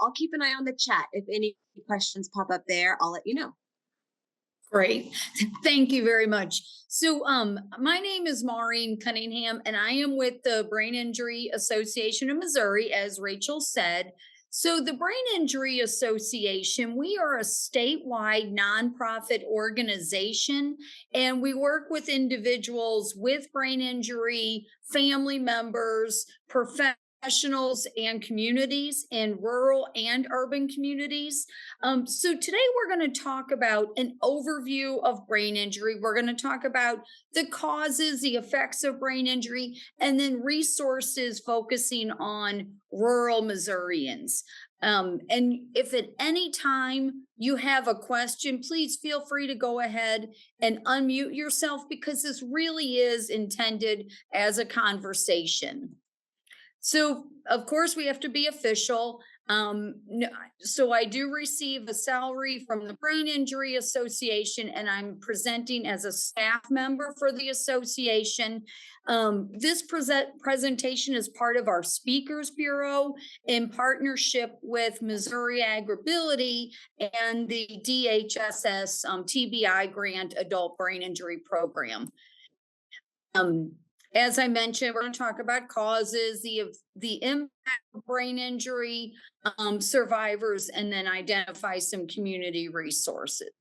I'll keep an eye on the chat. If any questions pop up there, I'll let you know. Great. Thank you very much. So, my name is Maureen Cunningham, and I am with the Brain Injury Association of Missouri, as Rachel said. So, the Brain Injury Association, we are a statewide nonprofit organization, and we work with individuals with brain injury, family members, professionals, and communities in rural and urban communities. So today we're going to talk about an overview of brain injury. We're going to talk about the causes, the effects of brain injury, and then resources focusing on rural Missourians. And if at any time you have a question, please feel free to go ahead and unmute yourself, because this really is intended as a conversation. So, of course, we have to be official. So I do receive a salary from the Brain Injury Association, and I'm presenting as a staff member for the association. This presentation is part of our Speakers Bureau in partnership with Missouri Agribility and the DHSS TBI grant Adult Brain Injury Program. As I mentioned, we're going to talk about causes, the impact of brain injury, survivors, and then identify some community resources.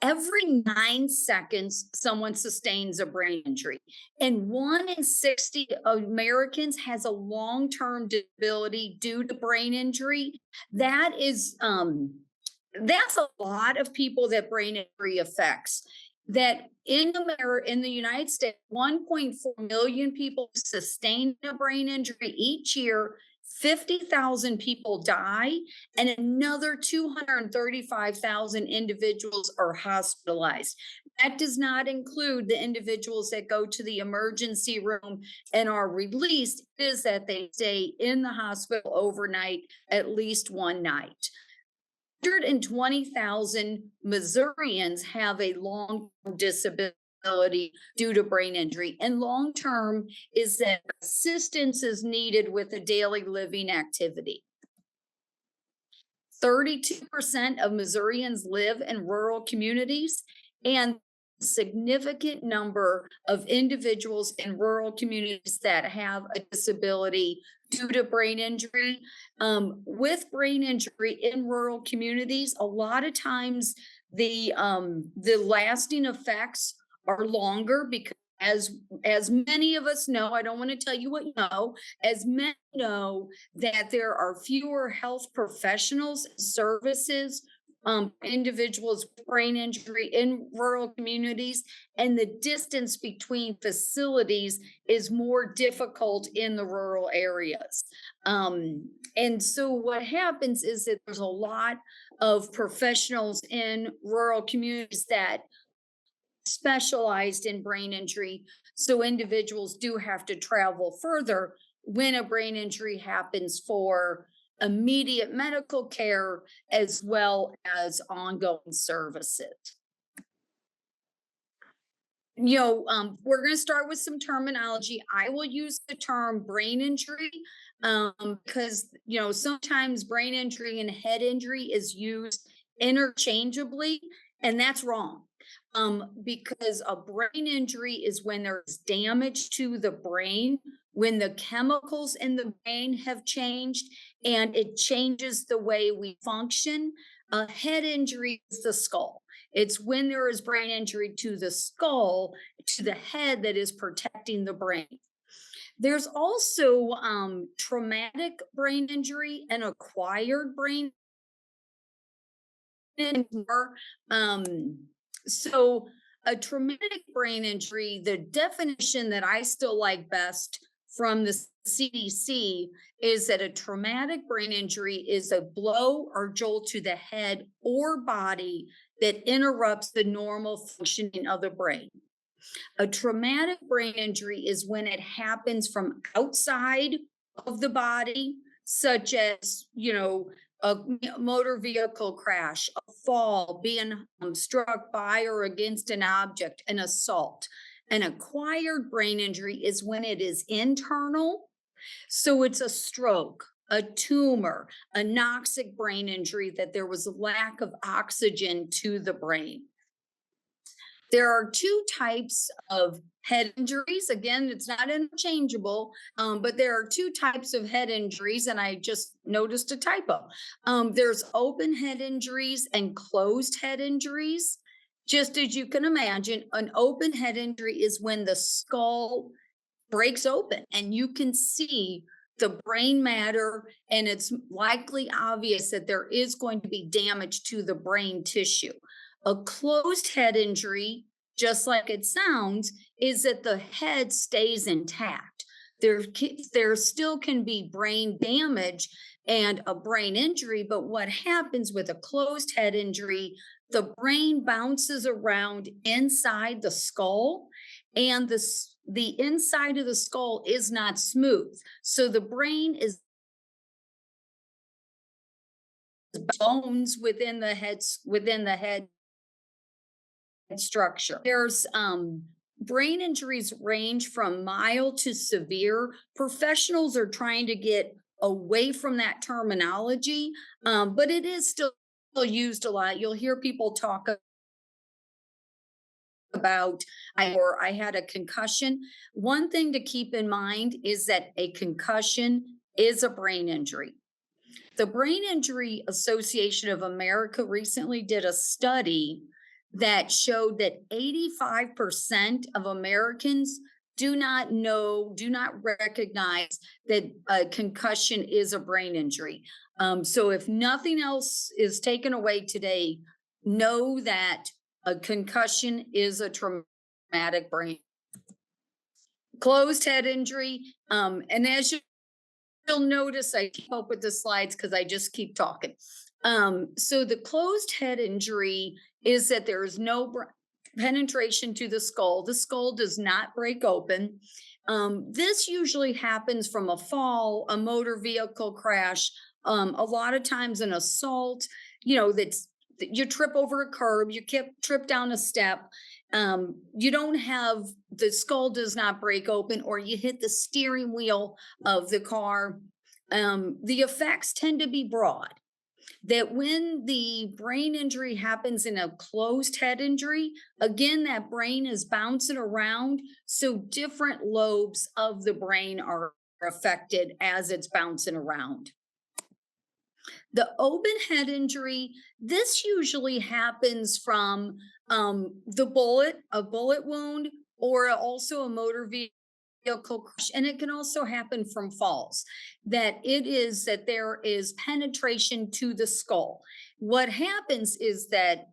Every 9 seconds, someone sustains a brain injury, and 1 in 60 Americans has a long-term disability due to brain injury. That's a lot of people that brain injury affects. That in the United States, 1.4 million people sustain a brain injury each year. 50,000 people die, and another 235,000 individuals are hospitalized. That does not include the individuals that go to the emergency room and are released. It is that they stay in the hospital overnight, at least one night. 120,000 Missourians have a long-term disability due to brain injury. And long-term is that assistance is needed with a daily living activity. 32% of Missourians live in rural communities, and a significant number of individuals in rural communities that have a disability due to brain injury. With brain injury in rural communities, a lot of times the lasting effects are longer, because as many of us know, I don't want to tell you what you know, as many know that there are fewer health professionals, services, individuals with brain injury in rural communities, and the distance between facilities is more difficult in the rural areas. And so what happens is that there's a lot of professionals in rural communities that specialized in brain injury. So individuals do have to travel further when a brain injury happens for immediate medical care as well as ongoing services. We're going to start with some terminology. I will use the term brain injury because, sometimes brain injury and head injury is used interchangeably, and that's wrong. Because a brain injury is when there's damage to the brain, when the chemicals in the brain have changed and it changes the way we function. A head injury is the skull. It's when there is brain injury to the skull, to the head that is protecting the brain. There's also traumatic brain injury and acquired brain injury. So a traumatic brain injury, the definition that I still like best from the CDC is that a traumatic brain injury is a blow or jolt to the head or body that interrupts the normal functioning of the brain. A traumatic brain injury is when it happens from outside of the body, such as, a motor vehicle crash, a fall, being struck by or against an object, an assault. An acquired brain injury is when it is internal. So it's a stroke, a tumor, a anoxic brain injury, that there was a lack of oxygen to the brain. There are two types of head injuries. Again, it's not interchangeable, but there are two types of head injuries, and I just noticed a typo. There's open head injuries and closed head injuries. Just as you can imagine, an open head injury is when the skull breaks open and you can see the brain matter, and it's likely obvious that there is going to be damage to the brain tissue. A closed head injury, just like it sounds, is that the head stays intact. There still can be brain damage and a brain injury, but what happens with a closed head injury, the brain bounces around inside the skull, and the inside of the skull is not smooth. So the brain is bones within the head structure. There's brain injuries range from mild to severe. Professionals are trying to get away from that terminology, but it is still used a lot. You'll hear people talk about I had a concussion. One thing to keep in mind is that a concussion is a brain injury. The Brain Injury Association of America recently did a study that showed that 85% of Americans do not recognize that a concussion is a brain injury. So if nothing else is taken away today, know that a concussion is a traumatic brain. Closed head injury, and as you'll notice, I keep up with the slides because I just keep talking. So the closed head injury is that there is no penetration to the skull. The skull does not break open. This usually happens from a fall, a motor vehicle crash, a lot of times an assault, that's you trip over a curb, you trip down a step. You don't have, the skull does not break open, or you hit the steering wheel of the car. The effects tend to be broad. That when the brain injury happens in a closed head injury, again, that brain is bouncing around. So different lobes of the brain are affected as it's bouncing around. The open head injury, this usually happens from a bullet wound, or also a motor vehicle crash, and it can also happen from falls. That there is penetration to the skull. What happens is that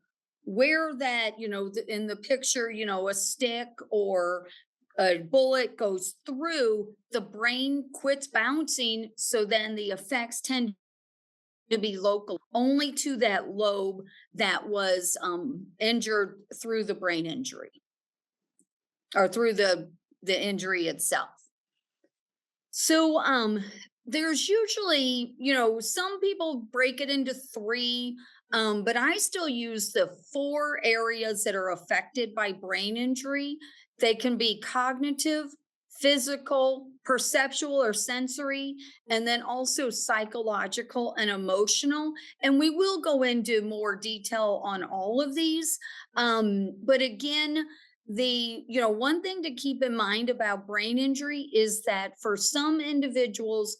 where that, in the picture, a stick or a bullet goes through, the brain quits bouncing. So then the effects tend to be local only to that lobe that was injured through the brain injury, or through the injury itself. So there's usually, some people break it into three, but I still use the 4 areas that are affected by brain injury. They can be cognitive, physical, perceptual or sensory, and then also psychological and emotional. And we will go into more detail on all of these. But again, one thing to keep in mind about brain injury is that for some individuals,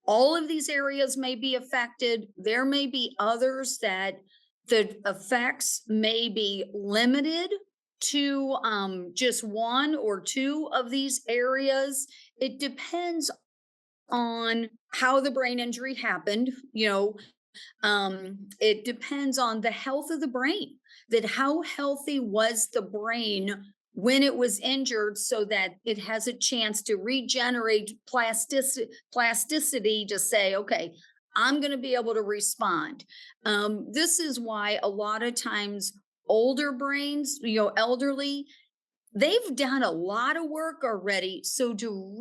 all of these areas may be affected. There may be others that the effects may be limited to just 1 or 2 of these areas. It depends on how the brain injury happened. It depends on the health of the brain, that how healthy was the brain when it was injured, so that it has a chance to regenerate plasticity to say, okay, I'm going to be able to respond. This is why a lot of times older brains, elderly, they've done a lot of work already. So to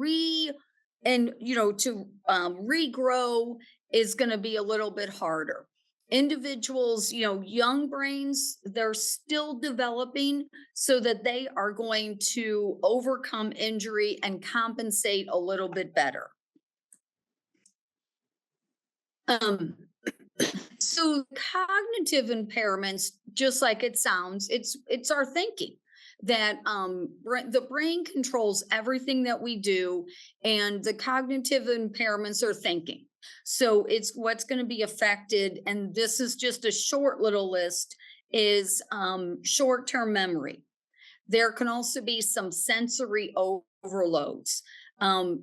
regrow is going to be a little bit harder. Individuals, young brains, they're still developing, so that they are going to overcome injury and compensate a little bit better. Um, so cognitive impairments, just like it sounds, it's our thinking that the brain controls everything that we do, and the cognitive impairments are thinking. So it's what's going to be affected, and this is just a short little list, is short-term memory. There can also be some sensory overloads.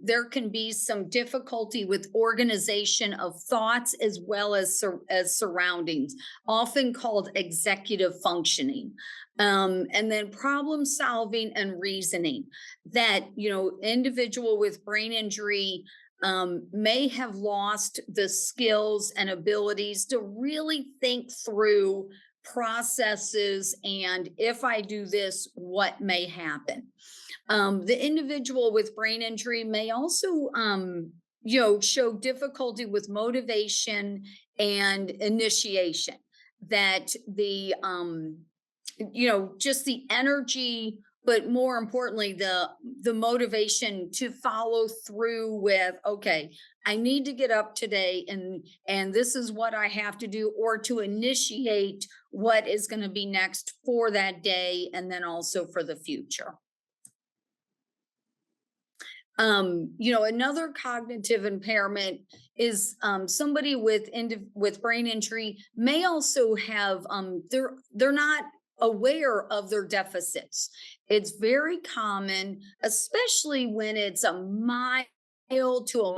There can be some difficulty with organization of thoughts as well as surroundings, often called executive functioning. And then problem solving and reasoning. That, individual with brain injury may have lost the skills and abilities to really think through processes, and if I do this, what may happen. The individual with brain injury may also, show difficulty with motivation and initiation. That just the energy, but more importantly, the motivation to follow through with, okay, I need to get up today, and this is what I have to do, or to initiate what is going to be next for that day, and then also for the future. Another cognitive impairment is somebody with brain injury may also have they're not aware of their deficits. It's very common, especially when it's a mild to a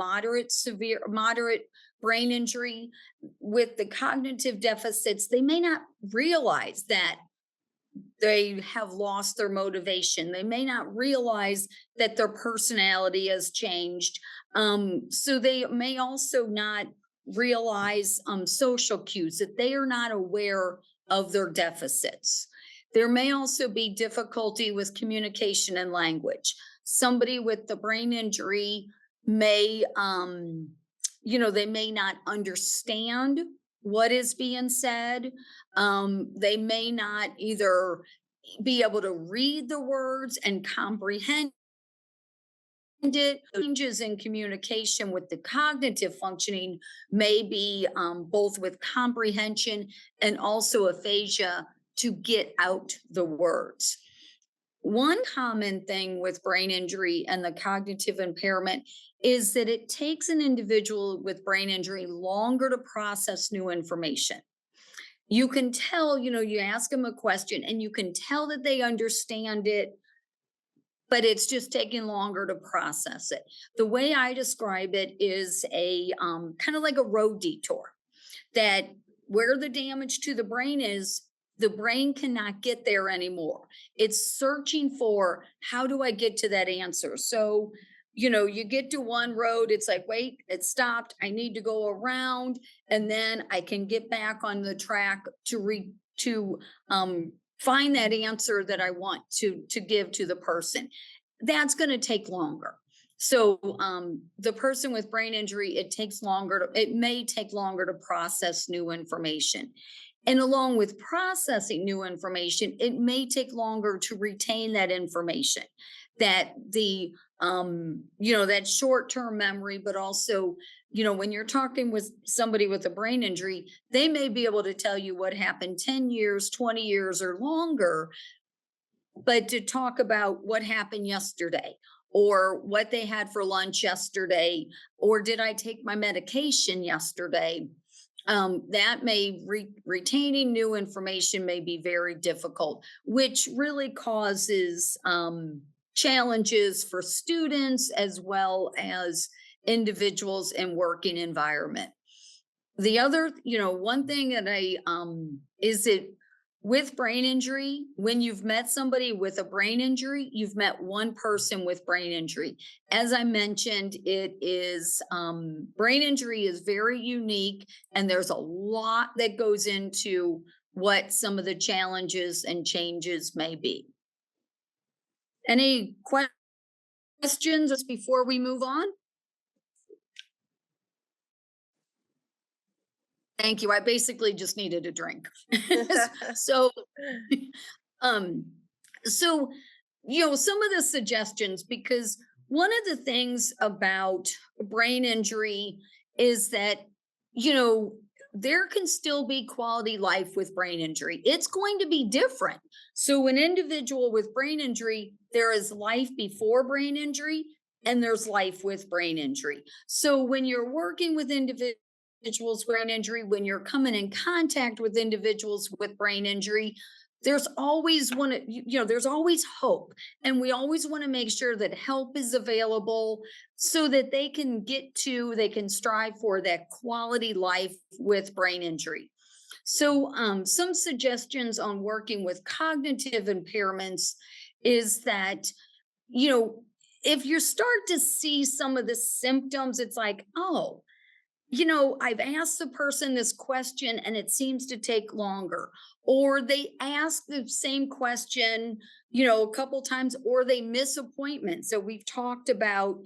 moderate brain injury. With the cognitive deficits, they may not realize that they have lost their motivation. They may not realize that their personality has changed. So they may also not realize social cues, that they are not aware of their deficits. There may also be difficulty with communication and language. Somebody with the brain injury may, they may not understand what is being said. They may not either be able to read the words and comprehend it. Changes in communication with the cognitive functioning may be both with comprehension and also aphasia to get out the words. One common thing with brain injury and the cognitive impairment is that it takes an individual with brain injury longer to process new information. You can tell, you ask them a question and you can tell that they understand it, but it's just taking longer to process it. The way I describe it is a kind of like a road detour, that where the damage to the brain is, the brain cannot get there anymore. It's searching for, how do I get to that answer? So, you get to one road, it's like, wait, it stopped. I need to go around, and then I can get back on the track to find that answer that I want to give to the person. That's going to take longer. So the person with brain injury, it may take longer to process new information. And along with processing new information, it may take longer to retain that information, that that short-term memory, but also, when you're talking with somebody with a brain injury, they may be able to tell you what happened 10 years, 20 years or longer, but to talk about what happened yesterday, or what they had for lunch yesterday, or did I take my medication yesterday? That may retaining new information may be very difficult, which really causes challenges for students as well as individuals in working environment. The other, one thing that is it with brain injury, when you've met somebody with a brain injury, you've met one person with brain injury. As I mentioned, it is brain injury is very unique, and there's a lot that goes into what some of the challenges and changes may be. Any questions before we move on? Thank you. I basically just needed a drink. So, um, so, some of the suggestions, because one of the things about brain injury is that you know, there can still be quality life with brain injury. It's going to be different. So, an individual with brain injury, there is life before brain injury and there's life with brain injury. So, when you're working with individuals with brain injury, when you're coming in contact with individuals with brain injury, there's always there's always hope. And we always want to make sure that help is available so that they can strive for that quality life with brain injury. So, some suggestions on working with cognitive impairments is that, you know, if you start to see some of the symptoms, it's like, oh, I've asked the person this question and it seems to take longer, or they ask the same question, a couple times, or they miss appointments. So we've talked about,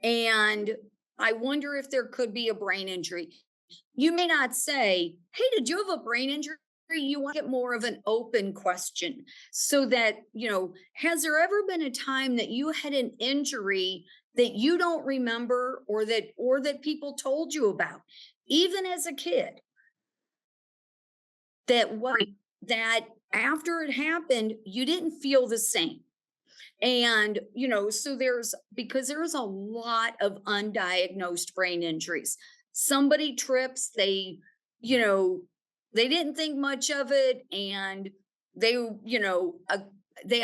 and I wonder if there could be a brain injury. You may not say, hey, did you have a brain injury? You want to get more of an open question so that, has there ever been a time that you had an injury that you don't remember, or that people told you about, even as a kid, that after it happened, you didn't feel the same. And, so there's a lot of undiagnosed brain injuries. Somebody trips, you know, they didn't think much of it, and they, they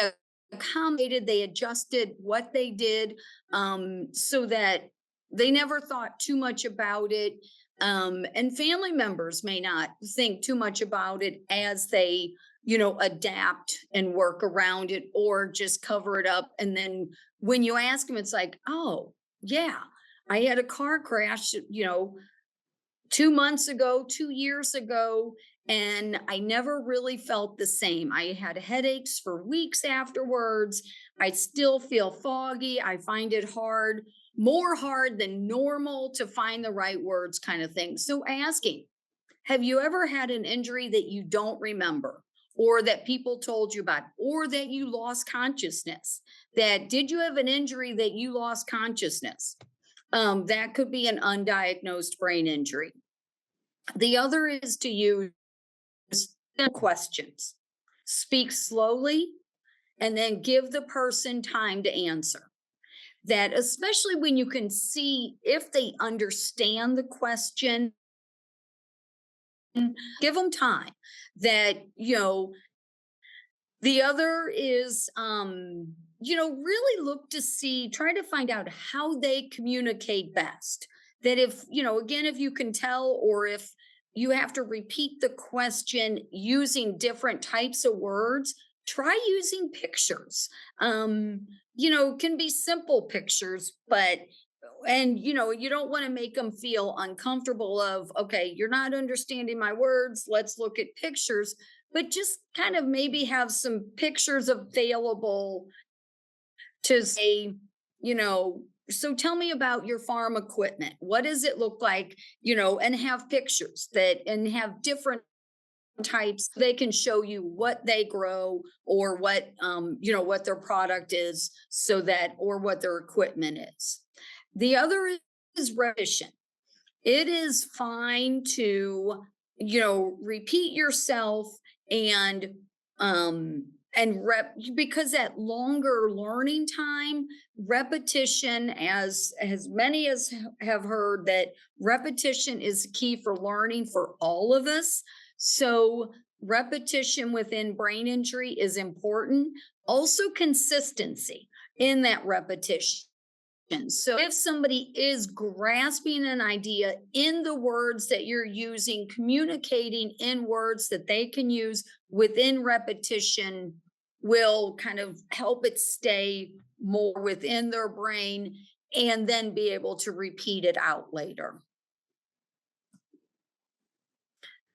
accommodated, they adjusted what they did, so that they never thought too much about it. And family members may not think too much about it as they, adapt and work around it, or just cover it up. And then when you ask them, it's like, oh, yeah, I had a car crash, 2 months ago, 2 years ago, and I never really felt the same. I had headaches for weeks afterwards. I still feel foggy. I find it hard, more hard than normal to find the right words, kind of thing. So, asking, have you ever had an injury that you don't remember, or that people told you about, or that you lost consciousness? Did you have an injury that you lost consciousness? That could be an undiagnosed brain injury. The other is to use questions. Speak slowly and then give the person time to answer. That, especially when you can see if they understand the question, give them time. The other is, really look to see, try to find out how they communicate best. That if, again, if you can tell, or if you have to repeat the question using different types of words, try using pictures. Can be simple pictures, and you don't want to make them feel uncomfortable of, okay, you're not understanding my words, let's look at pictures, but just kind of maybe have some pictures available to say, so tell me about your farm equipment. What does it look like? And have pictures and have different types. They can show you what they grow, or what their product is, or what their equipment is. The other is repetition. It is fine to, repeat yourself, and because that longer learning time, repetition, as many as have heard, that repetition is key for learning for all of us. So repetition within brain injury is important. Also, consistency in that repetition. So if somebody is grasping an idea in the words that you're using, communicating in words that they can use within repetition, will kind of help it stay more within their brain, and then be able to repeat it out later.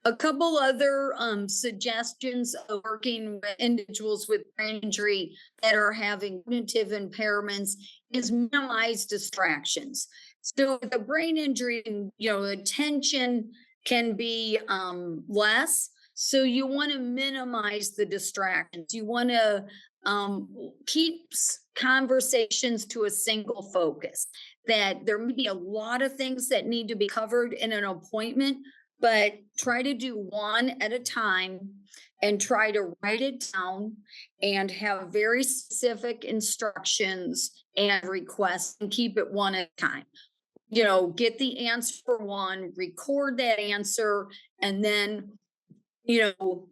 A couple other suggestions of working with individuals with brain injury that are having cognitive impairments is minimize distractions. So the brain injury, attention can be less. So you want to minimize the distractions. You want to keep conversations to a single focus. That there may be a lot of things that need to be covered in an appointment, but try to do one at a time and try to write it down and have very specific instructions and requests and keep it one at a time. Get the answer for one, record that answer, and then, you know,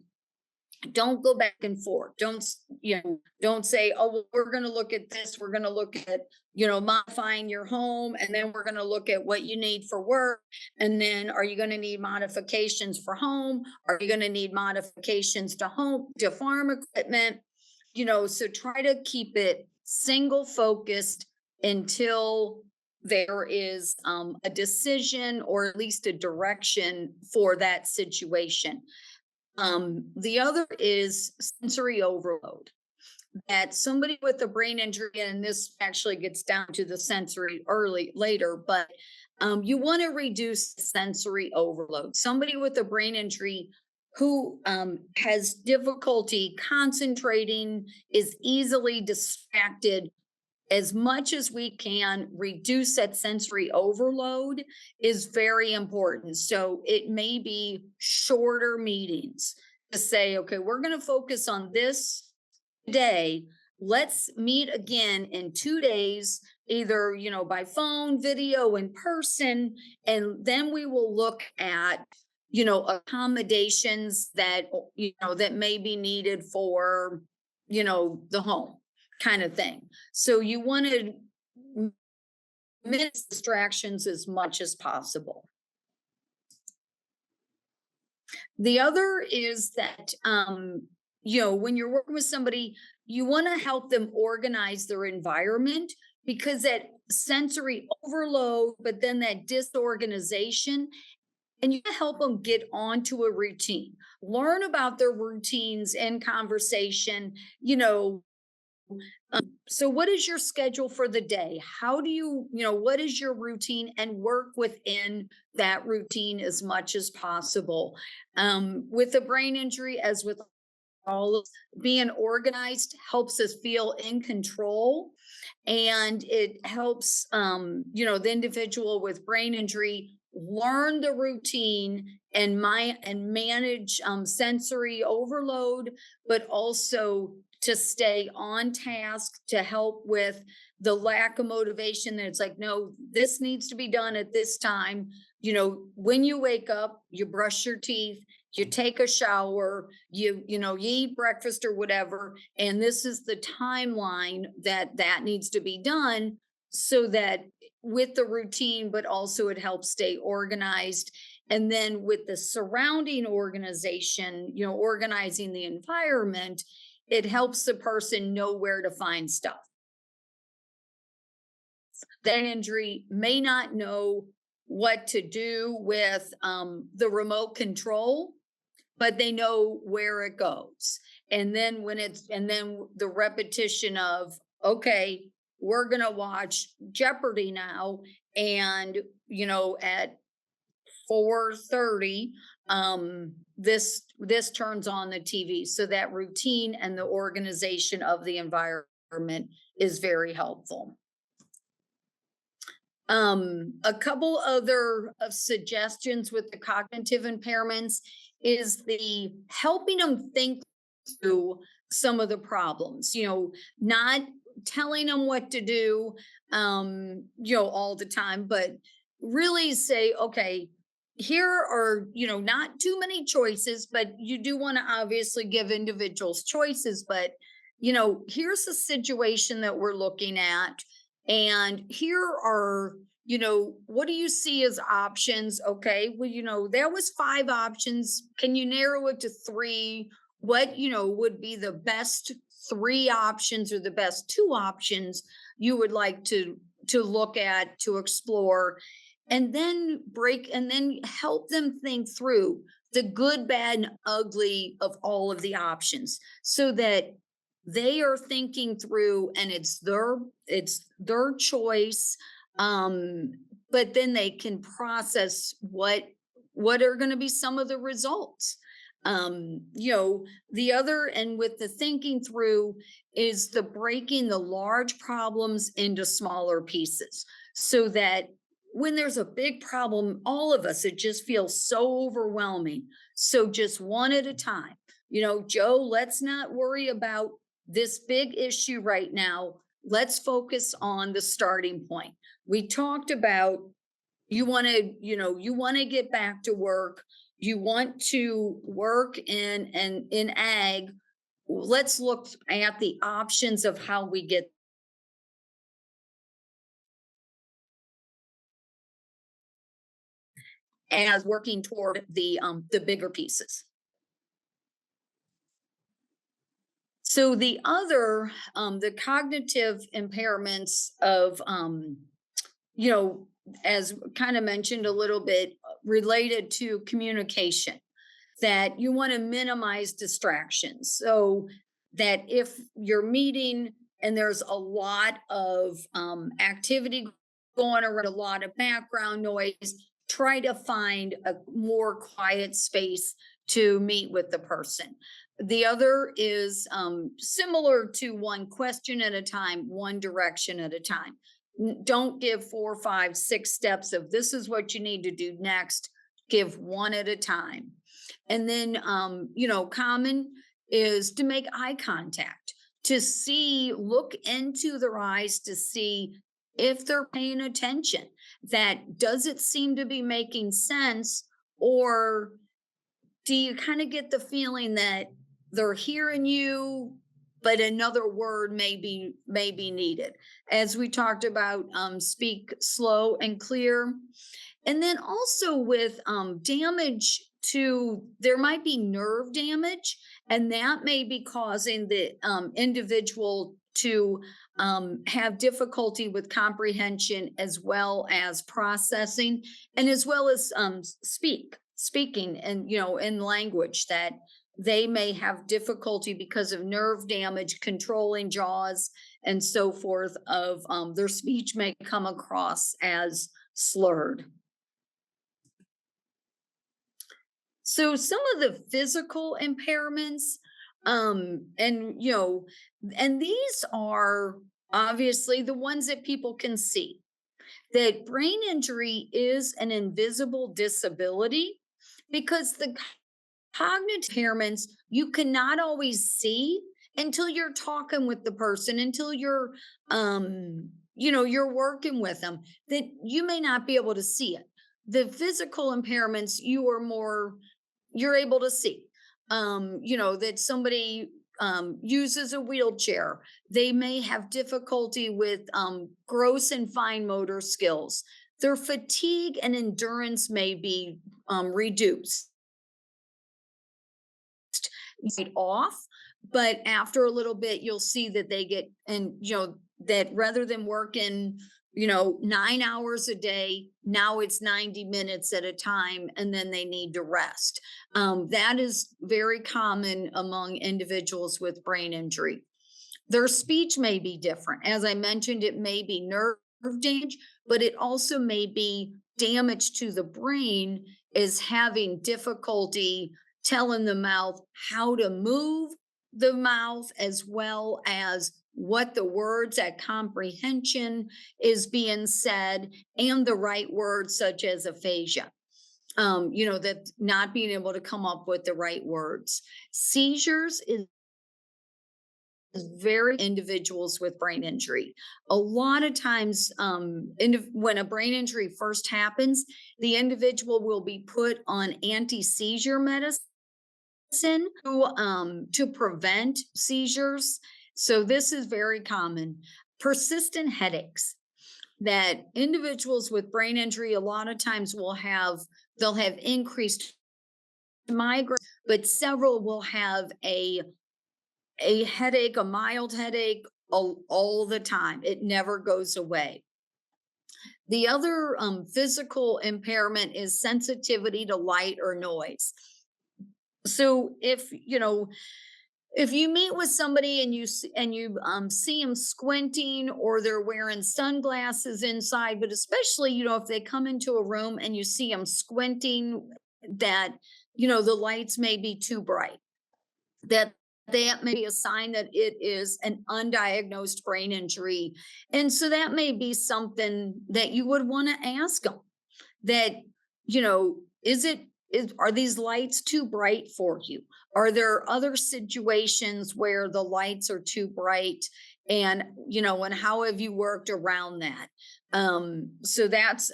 don't go back and forth. Don't say, oh, well, we're going to look at this. We're going to look at, modifying your home. And then we're going to look at what you need for work. And then are you going to need modifications for home? Are you going to need modifications to farm equipment? So try to keep it single focused until there is a decision or at least a direction for that situation. The other is sensory overload. That somebody with a brain injury, and this actually gets down to the sensory later, but you want to reduce sensory overload. Somebody with a brain injury who has difficulty concentrating, is easily distracted, as much as we can reduce that sensory overload is very important. So it may be shorter meetings to say, okay, we're going to focus on this today. Let's meet again in 2 days, either, by phone, video, in person. And then we will look at, accommodations that, that may be needed for, the home kind of thing. So you want to minimize distractions as much as possible. The other is that, when you're working with somebody, you want to help them organize their environment, because that sensory overload, but then that disorganization, and you help them get onto a routine, learn about their routines and conversation, so what is your schedule for the day? How do what is your routine, and work within that routine as much as possible. With a brain injury, as with all of being organized, helps us feel in control, and it helps, the individual with brain injury learn the routine and manage sensory overload, but also to stay on task, to help with the lack of motivation. That it's like, no, this needs to be done at this time. When you wake up, you brush your teeth, you take a shower, you eat breakfast or whatever. And this is the timeline that needs to be done, so that with the routine, but also it helps stay organized. And then with the surrounding organization, organizing the environment, it helps the person know where to find stuff. That injury may not know what to do with the remote control, but they know where it goes. And then the repetition of, okay, we're going to watch Jeopardy now. And, at 4:30, this turns on the TV. So that routine and the organization of the environment is very helpful. A couple other suggestions with the cognitive impairments is the helping them think through some of the problems, not telling them what to do, all the time, but really say, okay, here are, not too many choices, but you do want to obviously give individuals choices, but, here's the situation that we're looking at. And here are, what do you see as options? Okay, well, there was 5 options. Can you narrow it to 3? What, would be the best 3 options, or the best 2 options you would like to look at, to explore, and then help them think through the good, bad, and ugly of all of the options, so that they are thinking through, and it's their choice. But then they can process what are going to be some of the results. The other, and with the thinking through, is the breaking the large problems into smaller pieces so that when there's a big problem, all of us, it just feels so overwhelming. So just one at a time. Joe, let's not worry about this big issue right now. Let's focus on the starting point. We talked about you want to get back to work, you want to work in ag. Let's look at the options of how we get as working toward the bigger pieces. So the other the cognitive impairments of you know as kind of mentioned a little bit, related to communication, that you want to minimize distractions, so that if you're meeting and there's a lot of activity going around, a lot of background noise, try to find a more quiet space to meet with the person. The other is similar to one question at a time, one direction at a time. Don't give 4, 5, 6 steps of this is what you need to do next. Give one at a time. And then, common is to make eye contact, to see, look into their eyes to see if they're paying attention. That does it seem to be making sense? Or do you kind of get the feeling that they're hearing you, but another word may be needed? As we talked about, speak slow and clear. And then also with damage to, there might be nerve damage, and that may be causing the individual to have difficulty with comprehension as well as processing, and as well as speaking, and in language, that they may have difficulty because of nerve damage controlling jaws and so forth, of their speech may come across as slurred. So some of the physical impairments, and these are obviously the ones that people can see. That brain injury is an invisible disability because the cognitive impairments you cannot always see until you're talking with the person, until you're working with them, that you may not be able to see it. The physical impairments, you're able to see. That somebody uses a wheelchair, they may have difficulty with gross and fine motor skills. Their fatigue and endurance may be reduced right off, but after a little bit, you'll see that they get, and that rather than working 9 hours a day, now it's 90 minutes at a time, and then they need to rest. That is very common among individuals with brain injury. Their speech may be different. As I mentioned, it may be nerve damage, but it also may be damage to the brain, is having difficulty telling the mouth how to move the mouth, as well as what the words at comprehension is being said, and the right words, such as aphasia. That not being able to come up with the right words. Seizures is very individuals with brain injury. A lot of times, when a brain injury first happens, the individual will be put on anti-seizure medicine to prevent seizures. So this is very common. Persistent headaches, that individuals with brain injury a lot of times they'll have increased migraine, but several will have a headache, a mild headache, all the time. It never goes away. The other physical impairment is sensitivity to light or noise. So if you meet with somebody and you see them squinting, or they're wearing sunglasses inside, but especially if they come into a room and you see them squinting, that the lights may be too bright. That that may be a sign that it is an undiagnosed brain injury. And so that may be something that you would want to ask them that, are these lights too bright for you? Are there other situations where the lights are too bright? And how have you worked around that? So that's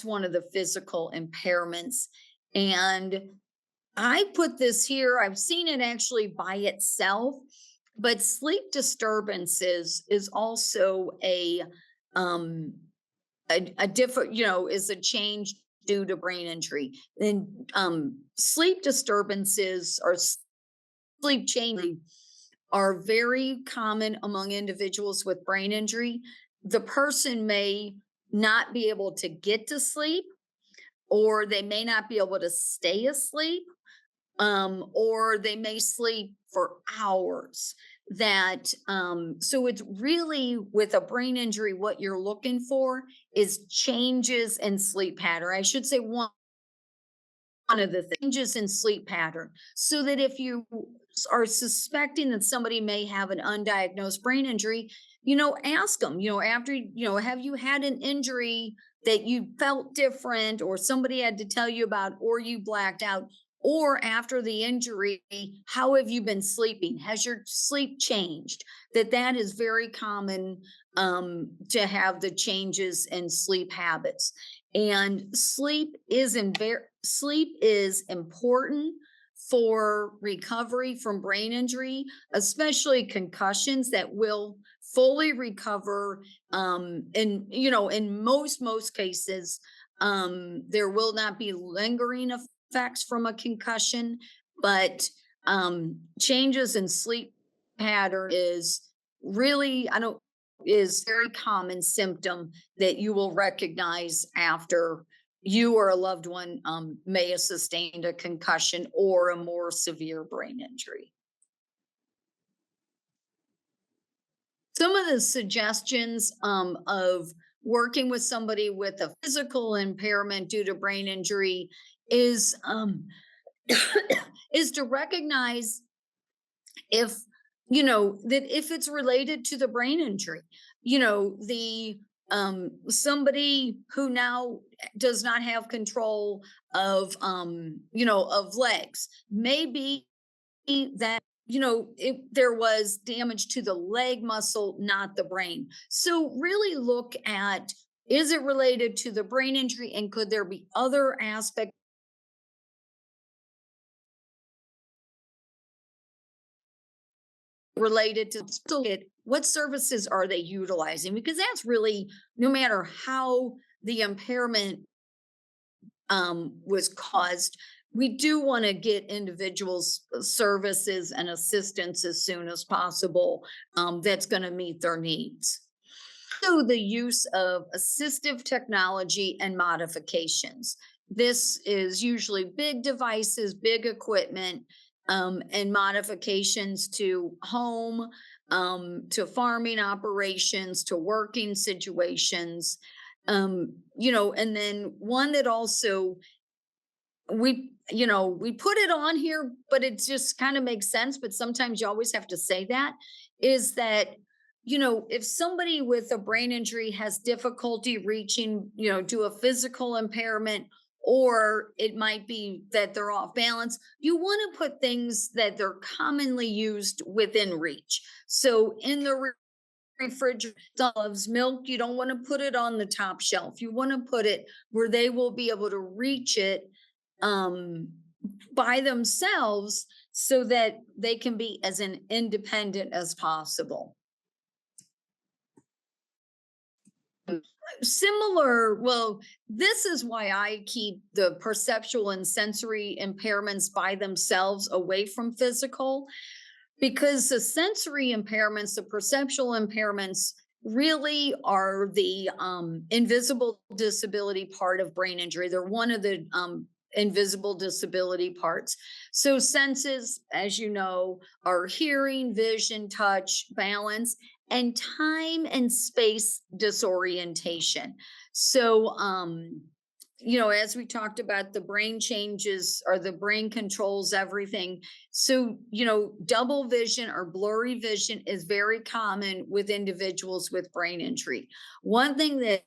one of the physical impairments. And I put this here, I've seen it actually by itself, but sleep disturbances is also um a different, is a change due to brain injury. And sleep disturbances or sleep change are very common among individuals with brain injury. The person may not be able to get to sleep, or they may not be able to stay asleep, or they may sleep for hours. So it's really, with a brain injury, what you're looking for is changes in sleep pattern. I should say one of the changes in sleep pattern, so that if you are suspecting that somebody may have an undiagnosed brain injury, ask them, after, have you had an injury that you felt different, or somebody had to tell you about, or you blacked out, or after the injury, how have you been sleeping? Has your sleep changed? That is very common, to have the changes in sleep habits. And sleep is important for recovery from brain injury, especially concussions that will fully recover. In most cases, there will not be lingering effects from a concussion, but changes in sleep pattern is very common symptom that you will recognize after you or a loved one may have sustained a concussion or a more severe brain injury. Some of the suggestions of working with somebody with a physical impairment due to brain injury is is to recognize if that if it's related to the brain injury, the somebody who now does not have control of legs, maybe that if there was damage to the leg muscle, not the brain. So really look at, is it related to the brain injury, and could there be other aspects related to what services are they utilizing? Because that's really, no matter how the impairment was caused, we do want to get individuals services and assistance as soon as possible, that's going to meet their needs. So the use of assistive technology and modifications. This is usually big devices, big equipment, and modifications to home, to farming operations, to working situations. And then one that also we put it on here, but it just kind of makes sense. But sometimes you always have to say that, is that, if somebody with a brain injury has difficulty reaching, to a physical impairment, or it might be that they're off balance, you want to put things that they're commonly used within reach. So in the refrigerator, loves milk, you don't want to put it on the top shelf. You want to put it where they will be able to reach it um by themselves, so that they can be as independent as possible. Well, this is why I keep the perceptual and sensory impairments by themselves away from physical, because the sensory impairments, the perceptual impairments, really are the invisible disability part of brain injury. They're one of the invisible disability parts. So senses, as you know, are hearing, vision, touch, balance, and time and space disorientation. So as we talked about, the brain changes or the brain controls everything. So, double vision or blurry vision is very common with individuals with brain injury. One thing that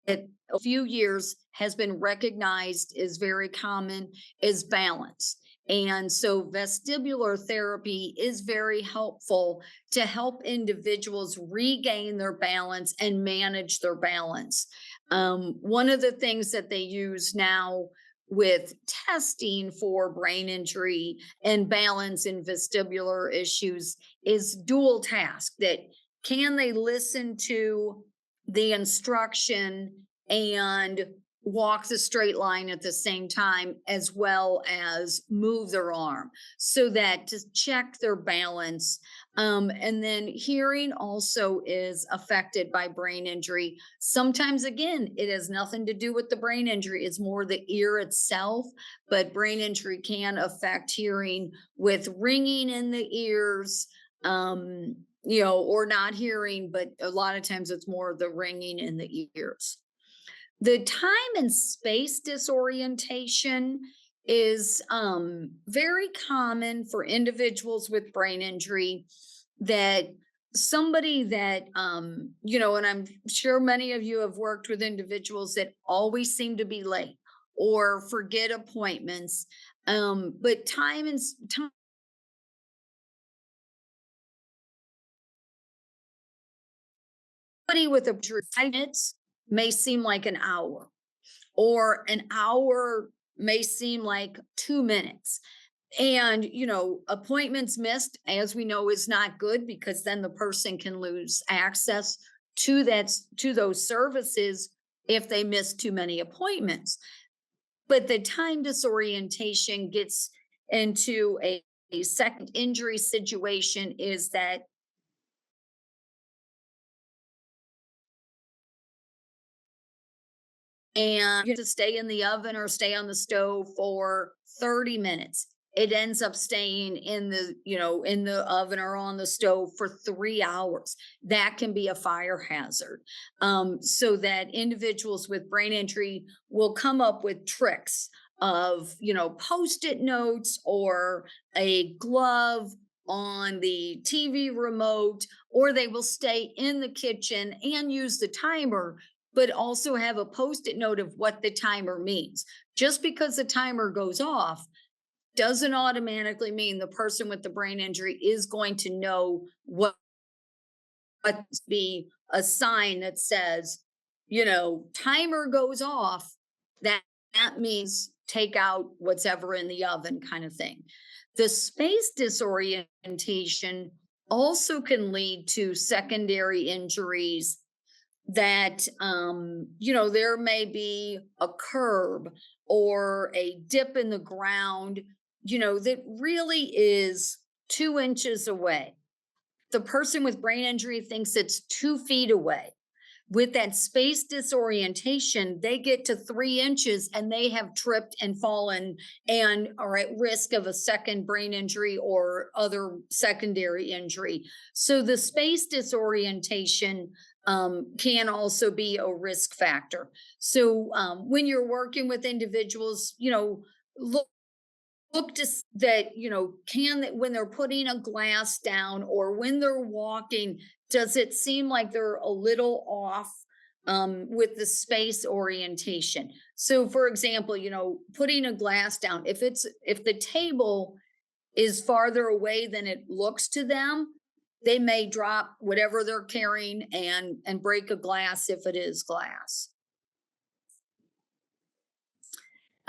a few years has been recognized is very common is balance. And so vestibular therapy is very helpful to help individuals regain their balance and manage their balance. One of the things that they use now with testing for brain injury and balance and vestibular issues is dual task, that can they listen to the instruction and walk the straight line at the same time, as well as move their arm, so that to check their balance. And then hearing also is affected by brain injury. Sometimes, again, it has nothing to do with the brain injury, it's more the ear itself, but brain injury can affect hearing with ringing in the ears. Or not hearing, but a lot of times it's more the ringing in the ears. The time and space disorientation is very common for individuals with brain injury, that somebody that, and I'm sure many of you have worked with individuals that always seem to be late or forget appointments. But time somebody with a 5 minutes may seem like an hour, or an hour may seem like 2 minutes. And, appointments missed, as we know, is not good, because then the person can lose access to those services if they miss too many appointments. But the time disorientation gets into a second injury situation, is that and you have to stay in the oven or stay on the stove for 30 minutes. It ends up staying in the oven or on the stove for 3 hours. That can be a fire hazard. So that individuals with brain injury will come up with tricks of, post-it notes or a glove on the TV remote, or they will stay in the kitchen and use the timer, but also have a post-it note of what the timer means. Just because the timer goes off doesn't automatically mean the person with the brain injury is going to know what be a sign that says, timer goes off. That means take out what's ever in the oven, kind of thing. The space disorientation also can lead to secondary injuries, that there may be a curb or a dip in the ground, that really is 2 inches away. The person with brain injury thinks it's 2 feet away. With that space disorientation, they get to 3 inches and they have tripped and fallen and are at risk of a second brain injury or other secondary injury. So the space disorientation can also be a risk factor. So when you're working with individuals, look to that, can that when they're putting a glass down or when they're walking, does it seem like they're a little off with the space orientation? So for example, putting a glass down, if the table is farther away than it looks to them, they may drop whatever they're carrying and break a glass if it is glass.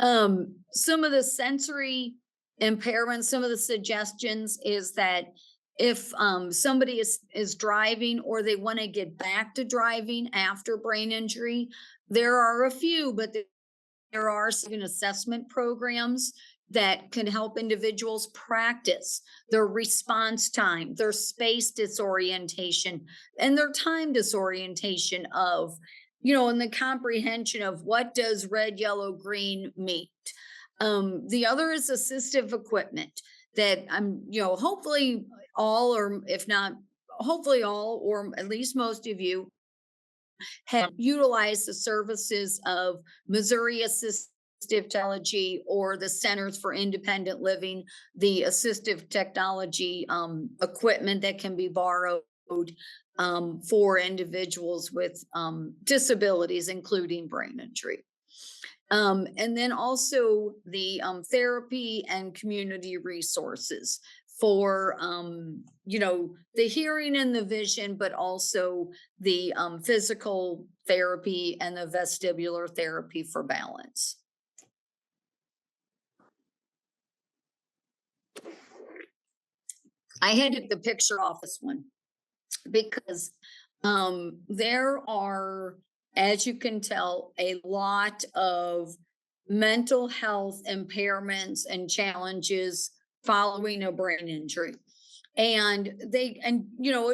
Some of the sensory impairments, some of the suggestions is that if somebody is driving or they want to get back to driving after brain injury, there are a few, but there are some assessment programs that can help individuals practice their response time, their space disorientation, and their time disorientation of, and the comprehension of what does red, yellow, green mean. The other is assistive equipment that hopefully all, or if not, hopefully all, or at least most of you have utilized the services of Missouri Assistive Technology or the Centers for Independent Living, the assistive technology equipment that can be borrowed for individuals with disabilities, including brain injury. And then also the therapy and community resources for the hearing and the vision, but also the physical therapy and the vestibular therapy for balance. I had to get the picture off this one because there are, as you can tell, a lot of mental health impairments and challenges following a brain injury. And a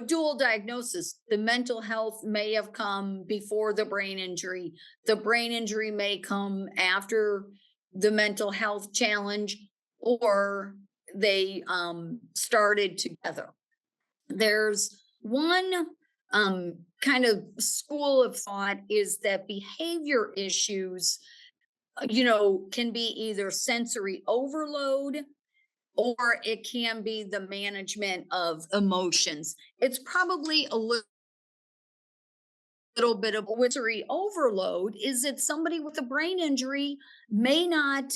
dual diagnosis. The mental health may have come before the brain injury. The brain injury may come after the mental health challenge, or they started together. There's one kind of school of thought is that behavior issues, can be either sensory overload or it can be the management of emotions. It's probably a little bit of sensory overload is that somebody with a brain injury may not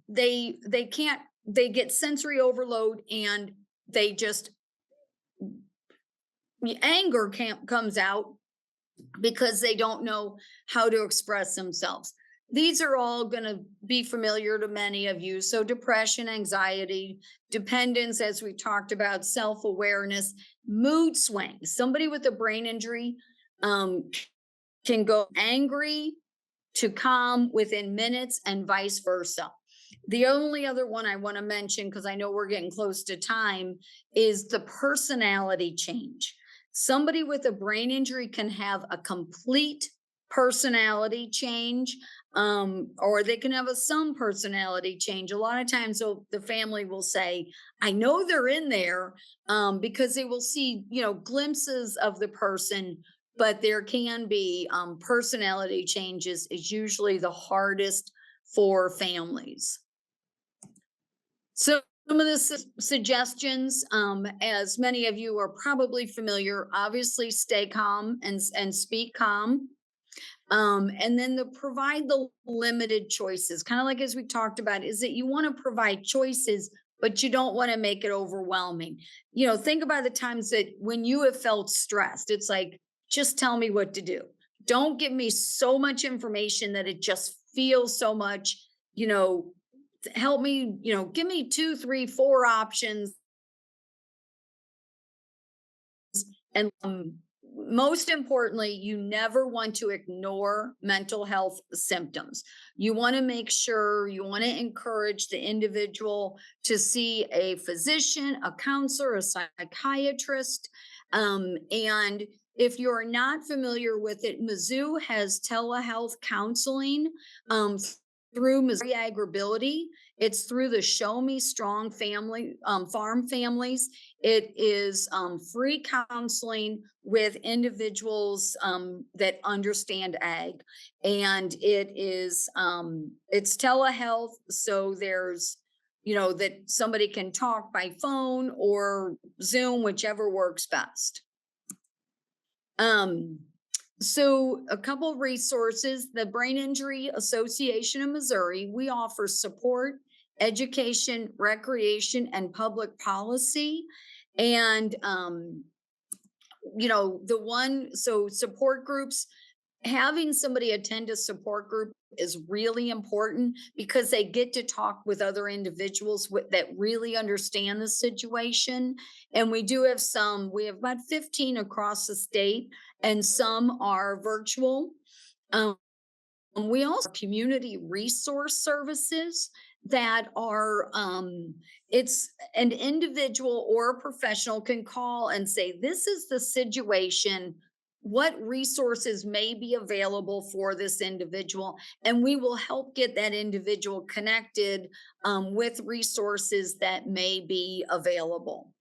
they get sensory overload and they just anger comes out because they don't know how to express themselves. These are all going to be familiar to many of you. So depression, anxiety, dependence, as we talked about, self-awareness, mood swings. Somebody with a brain injury can go angry to calm within minutes and vice versa. The only other one I want to mention, because I know we're getting close to time, is the personality change. Somebody with a brain injury can have a complete personality change, or they can have some personality change. A lot of times the family will say, I know they're in there, because they will see, glimpses of the person, but there can be personality changes is usually the hardest for families. So some of the suggestions, as many of you are probably familiar, obviously stay calm and speak calm. And then provide the limited choices, kind of like as we talked about, is that you want to provide choices, but you don't want to make it overwhelming. Think about the times that when you have felt stressed, it's like, just tell me what to do. Don't give me so much information that it just feels so much, help me, give me 2, 3, 4 options. And most importantly, you never want to ignore mental health symptoms. You want to make sure, you want to encourage the individual to see a physician, a counselor, a psychiatrist. And if you're not familiar with it, Mizzou has telehealth counseling through Missouri Agribility. It's through the Show Me Strong family, farm families. It is free counseling with individuals that understand ag, and it's telehealth. So there's, that somebody can talk by phone or Zoom, whichever works best. So a couple of resources, the Brain Injury Association of Missouri, we offer support, education, recreation, and public policy. And, support groups, having somebody attend a support group is really important because they get to talk with other individuals that really understand the situation. And we have about 15 across the state, and some are virtual. We also have community resource services that are, it's an individual or a professional can call and say, this is the situation, what resources may be available for this individual, and we will help get that individual connected with resources that may be available.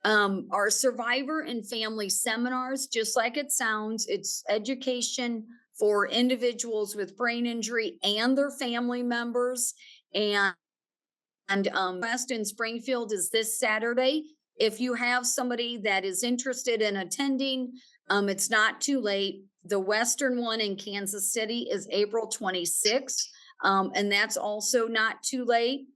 Our survivor and family seminars, just like it sounds, it's education for individuals with brain injury and their family members. And West in Springfield is this Saturday. If you have somebody that is interested in attending, it's not too late. The Western one in Kansas City is April 26th, and that's also not too late.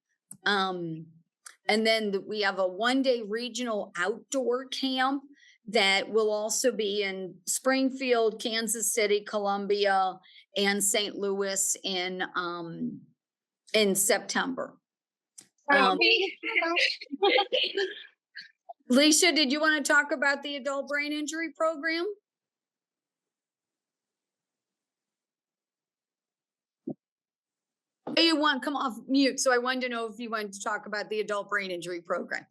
And then we have a 1-day regional outdoor camp that will also be in Springfield, Kansas City, Columbia, and St. Louis in September. Leisha, did you want to talk about the adult brain injury program? You want come off mute, so I wanted to know if you wanted to talk about the adult brain injury program.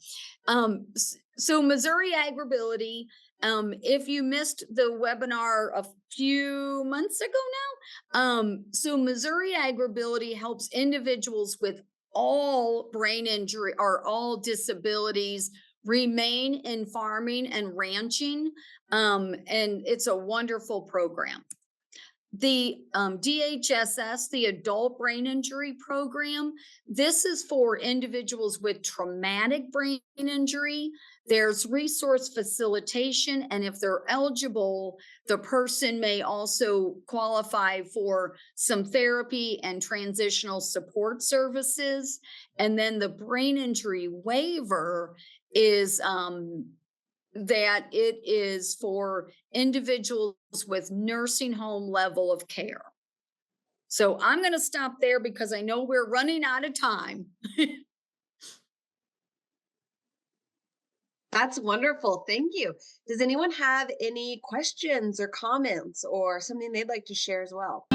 So Missouri Agribility, if you missed the webinar a few months ago now, so Missouri Agribility helps individuals with all brain injury or all disabilities remain in farming and ranching, and it's a wonderful program. The DHSS, the Adult Brain Injury Program, this is for individuals with traumatic brain injury. There's resource facilitation, and if they're eligible, the person may also qualify for some therapy and transitional support services. And then the brain injury waiver is that it is for individuals with nursing home level of care. So I'm going to stop there because I know we're running out of time. That's wonderful. Thank you. Does anyone have any questions or comments or something they'd like to share as well?